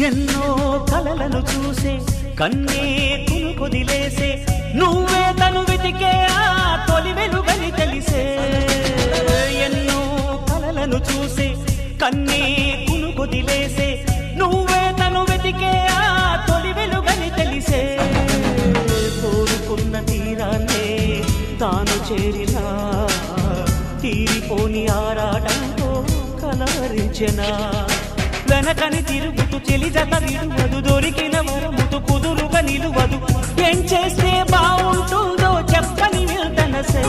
ఎన్నో కలలను చూసే కన్నే కునుకొదిలేసే నువ్వే తను వెతికే ఆ తొలి వెలుగని తెలిసే ఎన్నో కలలను చూసే కన్నే కునుకొదిలేసే నువ్వే తను వెతికే ఆ తొలి వెలుగని తెలిసే కోరుకున్న తీరాన్నే తాను చేరినా తీరిపోని ఆరాటంతో కలవరించెనా వెనకని తిరుగుతూ చెలి జత విడువదు దొరికిన వరముతు కుదురుగా నిలువదు ఏం చేస్తే బాగుంటుందో చెప్పని వెళ్తనసే